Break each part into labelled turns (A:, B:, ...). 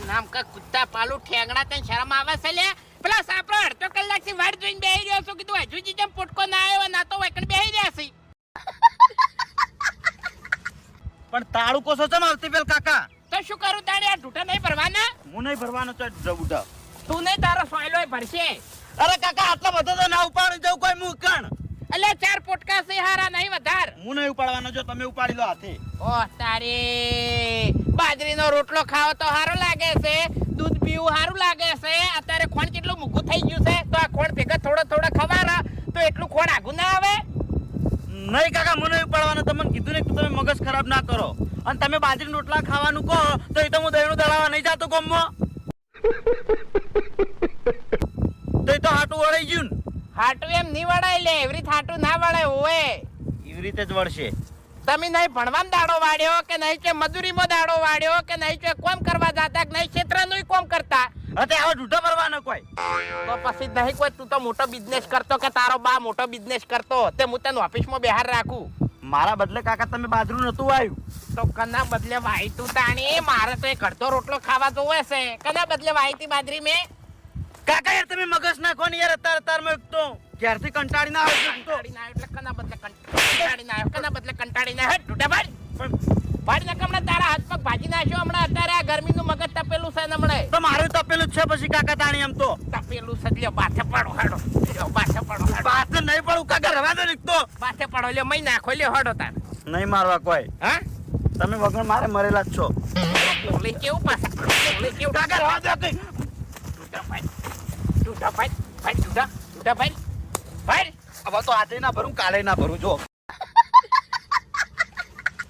A: નામ કા કુત્તા પાલુ ઠેંગડા તને શરમ આવે છે લે? પેલા સાપરો અડધો કલાકથી વાટ જોઈને બેહી રહ્યો છું કીધું હજુ જેમ પોટકો ના આવ્યો ના તો વૈકણ બેહી રહ્યા છે.
B: પણ તાળું કોસો ચમ આવતી પેલ કાકા?
A: તો શું કરું તારે આ ઢૂંઢા નહીં ભરવાના?
B: હું નહીં ભરવાનો તો જબુડા.
A: તું નહીં તારો સોયલોય ભરશે.
B: અરે કાકા આટલા બધો તો ના ઉપાડી જવું કોઈ મુકણ.
A: અલ્યા 4 પોટકા છે હારા નહીં વધાર.
B: હું નહીં ઉપાડવાનો જો તમે ઉપાડી લો હાથે.
A: ઓહ તારે બાજરીનો રોટલો ખાવો તો સારો લાગે છે, દૂધ પીવું સારું લાગે છે. અત્યારે ખોણ કેટલું મૂકું થઈ ગયું છે તો આ ખોણ ભેગા થોડો ખવાના તો એટલું ખોણ આગું ના આવે.
B: નહીં કાકા મને નહીં ઉપાડવાનો. તમને કીધું ને કે તમે મગજ ખરાબ ના કરો. અને તમે બાજરીના રોટલા ખાવાનું કહો તો એ તો હું દહીંનું દળાવા નહીં જાતો ગામમાં. તો એ તો હાટું વળાઈ ગયું ને.
A: હાટું એમ નહીં વળાય લે, એવી રીતે હાટું ના વળાય ઓએ.
B: એવી રીતે જ વળશે.
A: તમે નહીં ભણવામાં દાડો વાળ્યો કે નહીં કે મજૂરીમાં દાડો વાળ્યો કે નહીં કે કોમ કરવા જાતા કે નહીં ક્ષેત્રનું કોમ કરતા.
B: અતે આવા ઢૂંઢા ભરવાનો કોઈ.
A: તો પછી નહીં કોઈ તું તો મોટો બિઝનેસ કરતો કે તારો બા મોટો બિઝનેસ કરતો તે હું તને ઓફિસમાં બહાર રાખું.
B: મારા બદલે કાકા તમે બાજરું નતું આવ્યું
A: તો કના બદલે વાઈ તું તાણી મારે તો એક અડધો રોટલો ખાવા જોવે છે. કના બદલે વાઈ તી બાજરી મેં?
B: કાકા યાર તમે મગજ નાખો ને યાર. અત્યારે તો ક્યારથી કંટાળી ના આવ્યો તો
A: કંટાળી ના એટલે કના બદલે કંટાળી ના આવ્યો, કના બદલે કંટાળી ના હેડ ઢૂંઢા ભાઈ ભાઈ ને હમણાં તારા હાથ પગ ભાજી નાખ્યો. હમણાં અત્યારે આ ગરમીનું મગજ તપેલું છે ને હમણાં.
B: તો મારું તપેલું જ છે પછી કાકા તાણી એમ તો
A: તપેલું છે લ્યો બાથે પડો હેડો, બાથે પડો હેડો.
B: બાત નહીં પડું કાકા રવા દો નીકતો.
A: બાથે પડો લ્યો મઈ નાખો લ્યો હડો તાર.
B: નહીં મારવા કોઈ.
A: હા
B: તમે વગર મારે મરેલા જ છો.
A: પોલી કેવું પાછા પોલી કેવું
B: કાકા રવા દો કઈ.
A: ઢૂંઢા ભાઈ ઢૂંઢા ભાઈ
B: હવે તો આજે ના ભરું કાલે ના ભરું જો.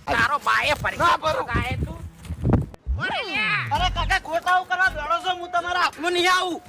A: તારો બાએ ફરી
B: ના ભરું.
A: ગાય તું.
B: અરે કાકા ખોટાવું કરવા બેઠો છો હું તમારા હાથમાં નહીં આવું.